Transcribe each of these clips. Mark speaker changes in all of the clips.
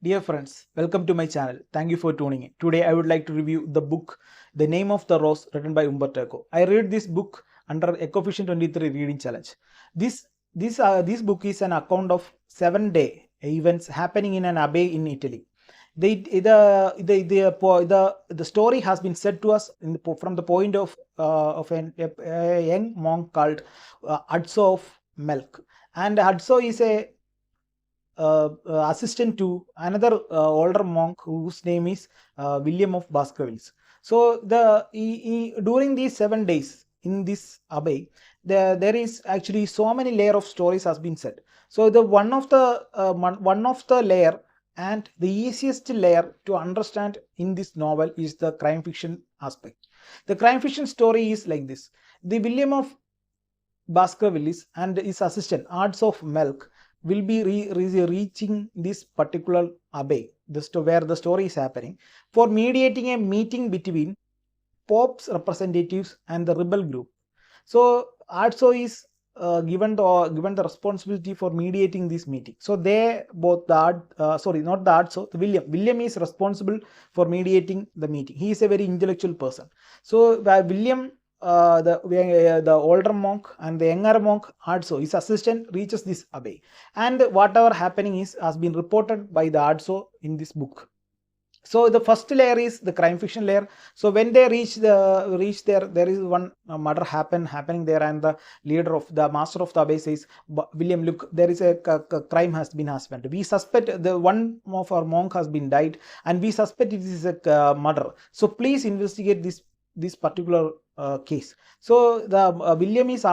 Speaker 1: Dear friends, welcome to my channel. Thank you for tuning in. Today I would like to review the book The Name of the Rose written by Umberto Eco. I read this book under EcoFision 23 Reading Challenge. This book is an account of 7-day events happening in an abbey in Italy. The story has been said to us from the point of a young monk called Adso of Melk. And Adso is a assistant to another older monk whose name is William of Baskervilles. So during these 7 days in this abbey, there is actually so many layer of stories has been said. So the one of the layer and the easiest layer to understand in this novel is the crime fiction aspect. The crime fiction story is like this: the William of Baskervilles and his assistant Arts of Milk will be reaching this particular abbey, where the story is happening, for mediating a meeting between Pope's representatives and the rebel group. So Artso is given the responsibility for mediating this meeting. So they both not the Artso, William is responsible for mediating the meeting. He is a very intellectual person. So William, the older monk and the younger monk also, his assistant, reaches this abbey, and whatever happening has been reported by the Adso in this book. So the first layer is the crime fiction layer. So when they reach there, there is one murder happening there, and the master of the abbey says, William, look, there is a crime has been happened. We suspect the one of our monk has been died, and we suspect it is a murder. So please investigate this particular case. So the William is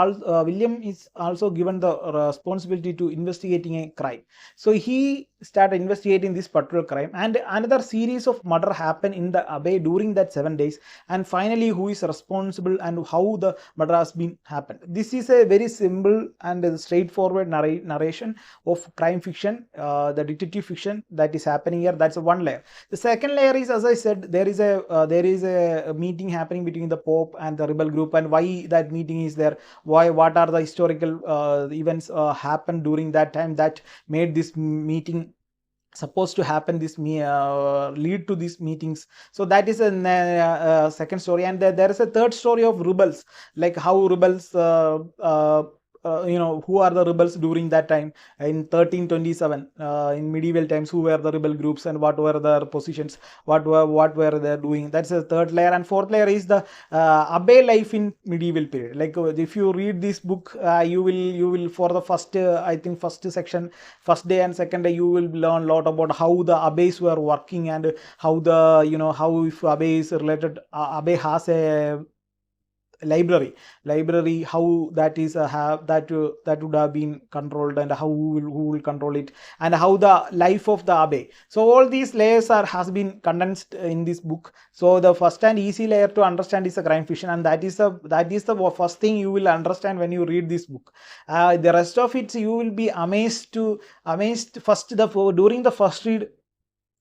Speaker 1: also given the responsibility to investigating a crime. So he started investigating this particular crime, and another series of murder happened in the abbey during that 7 days, and finally who is responsible and how the murder has been happened. This is a very simple and straightforward narration of crime fiction, the detective fiction that is happening here. That's one layer. The second layer is, as I said, there is a meeting happening between the Pope and the rebel group, and why that meeting is there, what are the historical events happened during that time that made this meeting supposed to happen, lead to these meetings. So that is a second story, and there is a third story of rebels, like how rebels who are the rebels during that time in 1327, in medieval times, who were the rebel groups and what were their positions, what were they doing. That's the third layer. And fourth layer is the abbey life in medieval period. Like if you read this book, you will for the first I think first section, first day and second day, you will learn a lot about how the abbeys were working, and how how if abbey is related, abbey has a library, how that is that would have been controlled, and who will control it, and how the life of the abbey. So all these layers has been condensed in this book. So the first and easy layer to understand is the crime fiction, and that is the first thing you will understand when you read this book. The rest of it, you will be amazed first during the first read.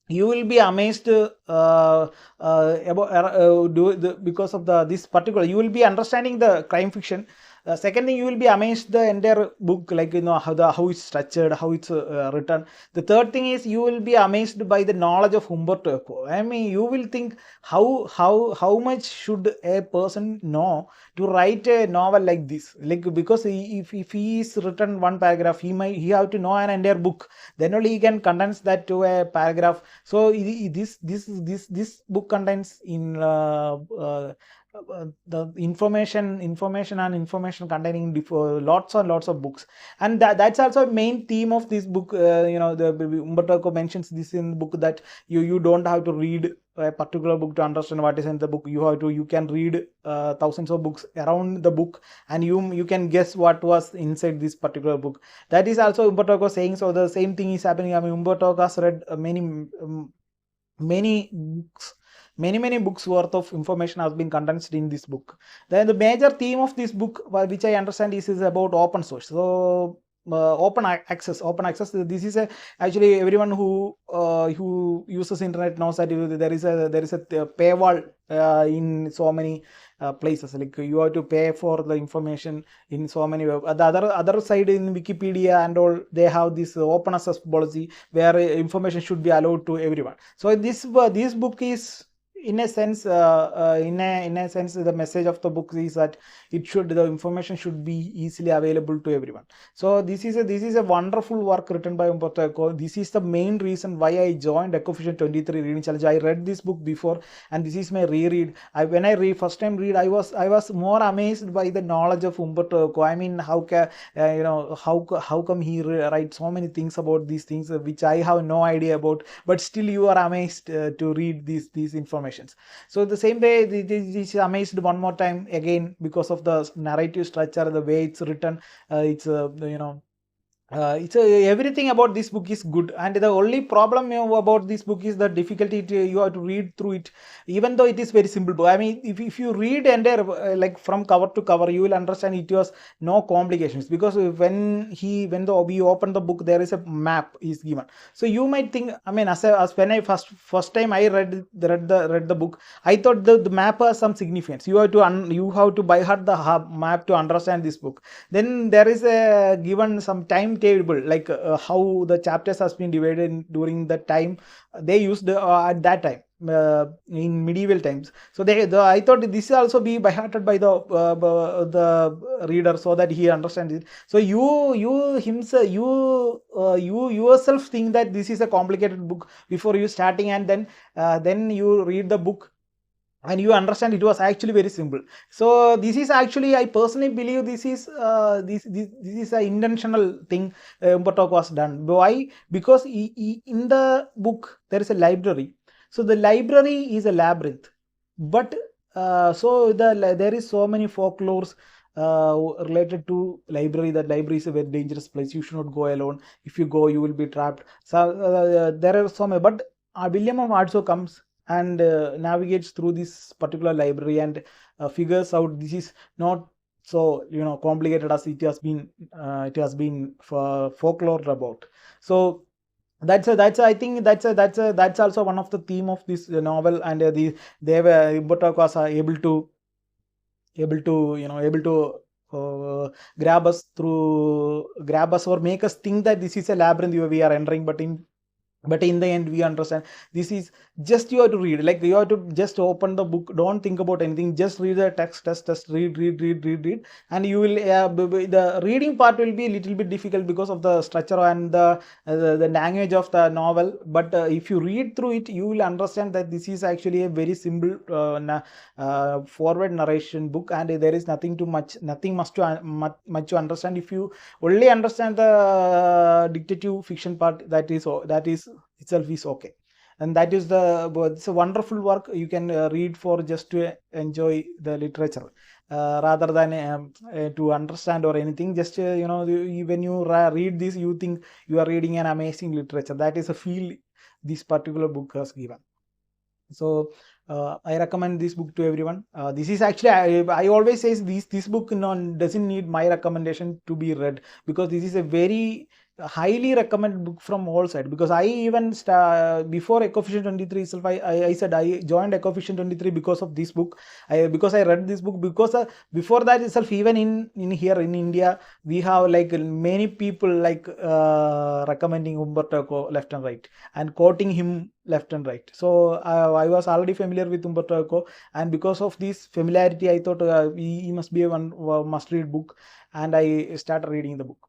Speaker 1: You will be amazed because of this particular, you will be understanding the crime fiction. Second thing, you will be amazed the entire book, like how it's structured, how it's written. The third thing is, you will be amazed by the knowledge of Umberto Eco. I mean, you will think how much should a person know to write a novel like this, like, because if he is written one paragraph, he have to know an entire book, then only he can condense that to a paragraph. So this book contains in the information containing lots and lots of books, and that's also a main theme of this book. The Umberto Eco mentions this in the book, that you don't have to read a particular book to understand what is in the book. You can read thousands of books around the book, and you can guess what was inside this particular book. That is also Umberto Eco saying. So the same thing is happening. I mean, Umberto Eco has read many books. Many books worth of information has been condensed in this book. Then the major theme of this book, which I understand, is about open source. So open access. This is actually everyone who uses internet knows that there is a paywall in so many places. Like you have to pay for the information in so many web. The other side in Wikipedia and all, they have this open access policy where information should be allowed to everyone. So this book is, in a sense, in a sense, the message of the book is that the information should be easily available to everyone. So this is a wonderful work written by Umberto Eco. This is the main reason why I joined Ecovision 23 reading challenge. I read this book before, and this is my reread. When I first time read, I was more amazed by the knowledge of Umberto Eco. I mean, how come he writes so many things about these things which I have no idea about, but still you are amazed to read these informations. So the same way, this is amazed one more time again because of the narrative structure, the way it's written. It's everything about this book is good, and the only problem about this book is the difficulty you have to read through it, even though it is very simple book. I mean, if you read entire like from cover to cover, you will understand it was no complications, because when we open the book, there is a map is given. So you might think, I mean, as when I first time I read the book, I thought the map has some significance. You have to by heart the map to understand this book. Then there is a given some timetable, like how the chapters has been divided during the time they used at that time in medieval times. So I thought this also be by hearted by the reader, so that he understands it. So you yourself think that this is a complicated book before you starting, and then you read the book and you understand it was actually very simple. So this is actually, I personally believe this is this is an intentional thing Umberto Eco has done. Why? Because in the book there is a library. So the library is a labyrinth, but there is so many folklores related to library. That library is a very dangerous place. You should not go alone. If you go, you will be trapped. So there are so many, but William of Ardso comes and navigates through this particular library and figures out this is not so complicated as it has been folklore about. So that's I think that's also one of the theme of this novel, and Umberto Eco are able to grab us or make us think that this is a labyrinth we are entering, but in the end we understand this is just, you have to read, like you have to just open the book, don't think about anything, just read the text, read, and you will the reading part will be a little bit difficult because of the structure and the language of the novel, but if you read through it, you will understand that this is actually a very simple forward narration book, and there is nothing much to understand. If you only understand the detective fiction part, that is itself is okay. And that is it's a wonderful work you can read for just to enjoy the literature rather than to understand or anything. Just when you read this, you think you are reading an amazing literature. That is a feel this particular book has given. So I recommend this book to everyone. This is actually, I always say this book doesn't need my recommendation to be read, because this is a very highly recommended book from all sides. Because I even before Ecovision 23 itself, I said I joined Ecovision 23 because of this book. Because I read this book, because before that itself, even in here in India, we have like many people like recommending Umberto Eco left and right and quoting him left and right. So I was already familiar with Umberto Eco, and because of this familiarity, I thought he must be a must-read book, and I started reading the book.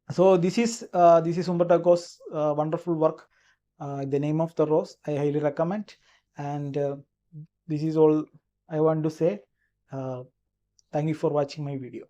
Speaker 1: So this is Umberto Eco's wonderful work, The Name of the Rose. I highly recommend, and this is all I want to say. Thank you for watching my video.